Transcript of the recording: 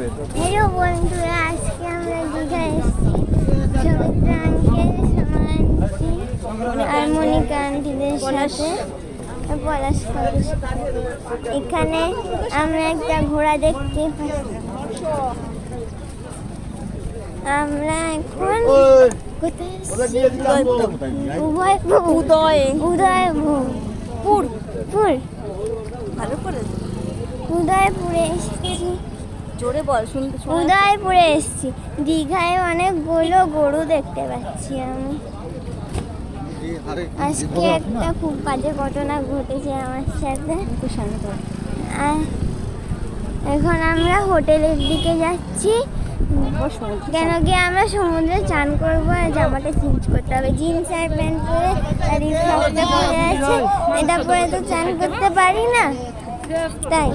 Hello বন্ধুরা, আজকে আমরা দীঘা এসেছি। সৌমিত্র আঙ্কেল, সোমা আন্টি আর মনিকা আন্টিদের সাথে পলাশ কলেজ। এখানে আমরা একটা ঘোড়া দেখতে পাচ্ছি। আমরা এখন কোথায় এসেছি? উদয়পুরে এসেছি। জোরে বল, উদয়পুরে এসেছি। দীঘায় অনেকগুলো গরু দেখতে পাচ্ছি আমি। আজকে একটা খুব বাজে ঘটনা ঘটেছে আমার সাথে। আর এখন আমরা হোটেলের দিকে যাচ্ছি, কেন কি আমরা সমুদ্রে চান করবো আর জামাটা চেঞ্জ করতে হবে। জিন্স আর প্যান্ট পরে আর রিফ্লেক্টটা পরে আছে, এটা পরে তো চান করতে পারি না, তাই